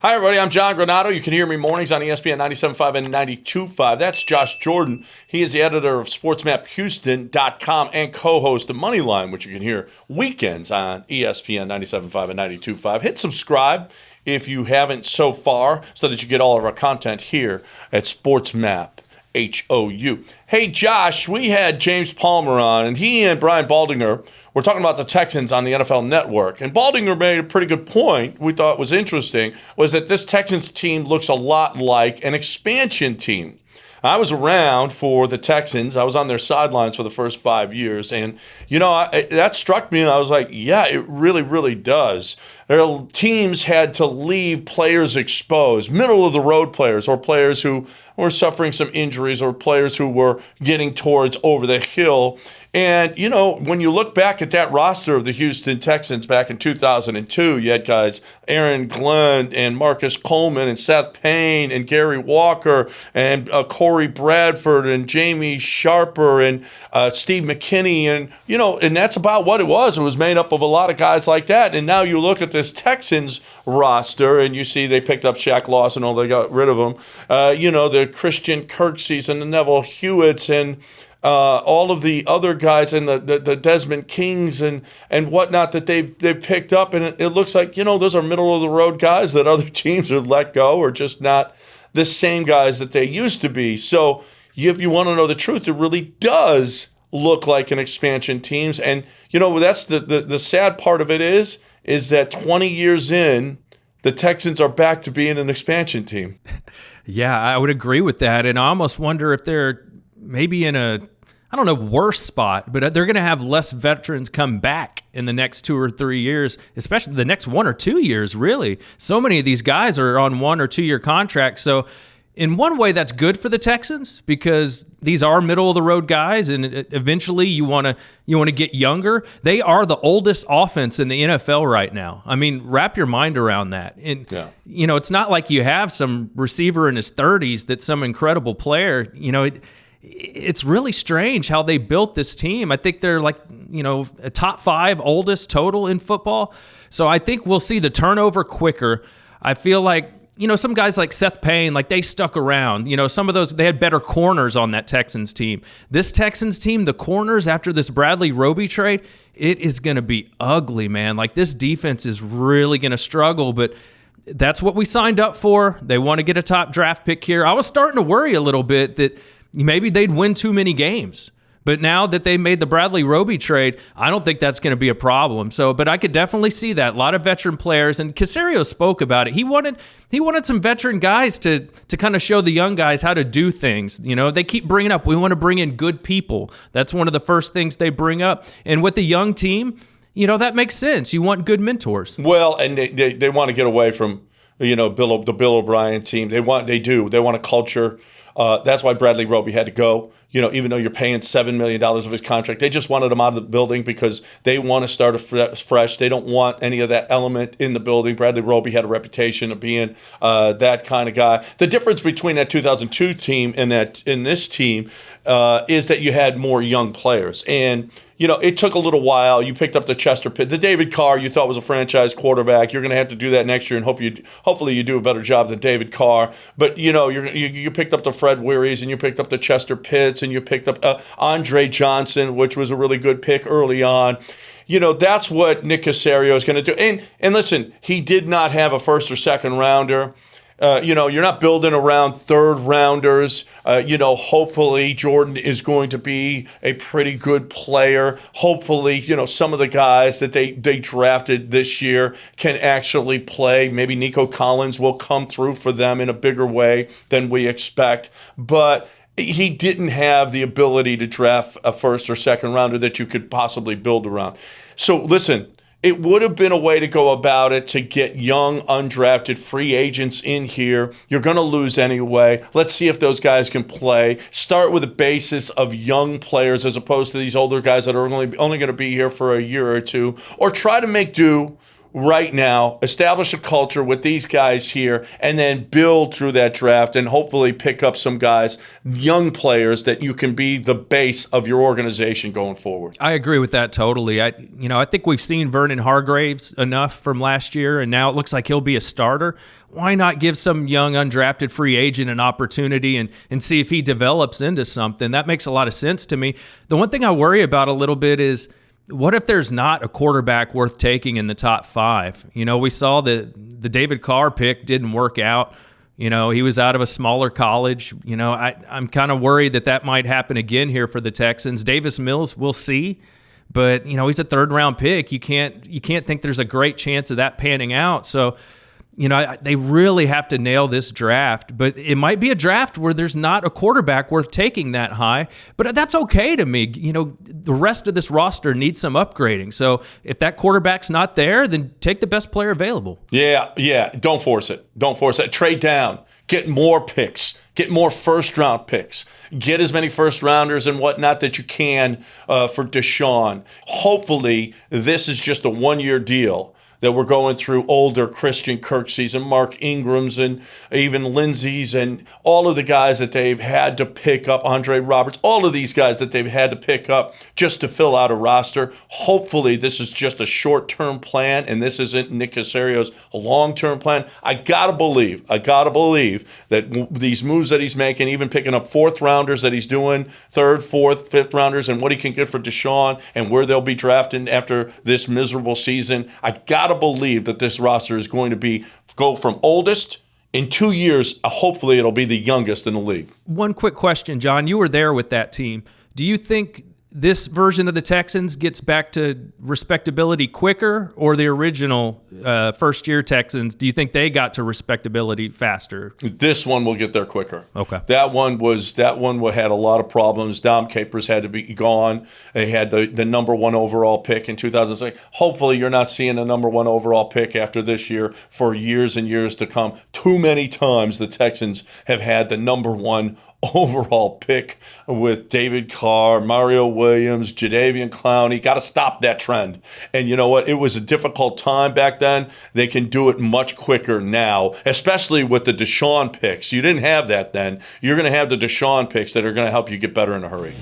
Hi, everybody. I'm John Granato. You can hear me mornings on ESPN 97.5 and 92.5. That's Josh Jordan. He is the editor of SportsMapHouston.com and co-host of Moneyline, which you can hear weekends on ESPN 97.5 and 92.5. Hit subscribe if you haven't so far so that you get all of our content here at SportsMap. HOU. Hey, Josh, we had James Palmer on, and he and Brian Baldinger were talking about the Texans on the NFL Network. And Baldinger made a pretty good point we thought was interesting, was that this Texans team looks a lot like an expansion team. I was around for the Texans. I was on their sidelines for the first 5 years. And, that struck me, and I was like, yeah, it really, really does. Their teams had to leave players exposed, middle-of-the-road players, or players who were suffering some injuries, or players who were getting towards over the hill. And, when you look back at that roster of the Houston Texans back in 2002, you had guys Aaron Glenn and Marcus Coleman and Seth Payne and Gary Walker and Corey Bradford and Jamie Sharper and Steve McKinney. And that's about what it was. It was made up of a lot of guys like that. And now you look at this Texans roster and you see they picked up Shaq Lawson, they got rid of him. The Christian Kirksies and the Neville Hewitts and all of the other guys and the Desmond Kings and whatnot that they picked up. And it looks like, those are middle-of-the-road guys that other teams have let go, or just not the same guys that they used to be. So if you want to know the truth, it really does look like an expansion teams. And, that's the sad part of it is that 20 years in, the Texans are back to being an expansion team. Yeah, I would agree with that. And I almost wonder if they're maybe in a, worse spot, but they're going to have less veterans come back in the next 2 or 3 years, especially the next 1 or 2 years, really. So many of these guys are on 1 or 2 year contracts. So in one way, that's good for the Texans because these are middle-of-the-road guys, and eventually you want to get younger. They are the oldest offense in the NFL right now. I mean, wrap your mind around that. And it's not like you have some receiver in his 30s that's some incredible player. It's really strange how they built this team. I think they're like, a top 5 oldest total in football. So I think we'll see the turnover quicker. I feel like, some guys like Seth Payne, like they stuck around. Some of those, they had better corners on that Texans team. This Texans team, the corners after this Bradley Roby trade, it is going to be ugly, man. Like this defense is really going to struggle, but that's what we signed up for. They want to get a top draft pick here. I was starting to worry a little bit that maybe they'd win too many games. But now that they made the Bradley Roby trade, I don't think that's going to be a problem. But I could definitely see that. A lot of veteran players, and Caserio spoke about it. He wanted some veteran guys to kind of show the young guys how to do things. They keep bringing up, we want to bring in good people. That's one of the first things they bring up. And with the young team, that makes sense. You want good mentors. Well, and they want to get away from, the Bill O'Brien team. They want a culture. That's why Bradley Roby had to go. Even though you're paying $7 million of his contract, they just wanted him out of the building because they want to start fresh. They don't want any of that element in the building. Bradley Roby had a reputation of being that kind of guy. The difference between that 2002 team and this team is that you had more young players. And it took a little while. You picked up the Chester Pitt, the David Carr you thought was a franchise quarterback. You're going to have to do that next year, and hopefully you do a better job than David Carr. But you picked up the Fred Wearies, and you picked up the Chester Pitts, and you picked up Andre Johnson, which was a really good pick early on. That's what Nick Caserio is going to do. And listen, he did not have a first or second rounder. You're not building around third rounders. Hopefully Jordan is going to be a pretty good player. Hopefully, some of the guys that they drafted this year can actually play. Maybe Nico Collins will come through for them in a bigger way than we expect. But he didn't have the ability to draft a first or second rounder that you could possibly build around. So listen, it would have been a way to go about it to get young, undrafted free agents in here. You're going to lose anyway. Let's see if those guys can play. Start with a basis of young players as opposed to these older guys that are only going to be here for a year or two. Or try to make do right now, establish a culture with these guys here, and then build through that draft and hopefully pick up some guys, young players that you can be the base of your organization going forward. I agree with that totally. I think we've seen Vernon Hargraves enough from last year, and now it looks like he'll be a starter. Why not give some young undrafted free agent an opportunity and see if he develops into something? That makes a lot of sense to me. The one thing I worry about a little bit is, what if there's not a quarterback worth taking in the top 5? We saw the David Carr pick didn't work out. He was out of a smaller college. I'm kind of worried that might happen again here for the Texans. Davis Mills, we'll see. But, he's a third-round pick. You can't think there's a great chance of that panning out. So, they really have to nail this draft, but it might be a draft where there's not a quarterback worth taking that high, but that's okay to me. The rest of this roster needs some upgrading. So if that quarterback's not there, then take the best player available. Yeah. Don't force it. Trade down. Get more picks. Get more first-round picks. Get as many first-rounders and whatnot that you can for Deshaun. Hopefully, this is just a one-year deal, that we're going through older Christian Kirksey's and Mark Ingrams and even Lindsey's and all of the guys that they've had to pick up, Andre Roberts, all of these guys that they've had to pick up just to fill out a roster. Hopefully this is just a short-term plan and this isn't Nick Caserio's long-term plan. I gotta believe that these moves that he's making, even picking up fourth-rounders that he's doing, third, fourth, fifth-rounders, and what he can get for Deshaun and where they'll be drafted after this miserable season, I gotta believe that this roster is going to go from oldest in 2 years. Hopefully it'll be the youngest in the league. One quick question, John. You were there with that team. Do you think this version of the Texans gets back to respectability quicker, or the original first-year Texans, do you think they got to respectability faster? This one will get there quicker. Okay. That one had a lot of problems. Dom Capers had to be gone. They had the number 1 overall pick in 2006. Hopefully you're not seeing a number 1 overall pick after this year for years and years to come. Too many times the Texans have had the number 1 overall pick with David Carr, Mario Williams, Jadeveon Clowney. Got to stop that trend. And you know what? It was a difficult time back then. They can do it much quicker now, especially with the Deshaun picks. You didn't have that then. You're going to have the Deshaun picks that are going to help you get better in a hurry.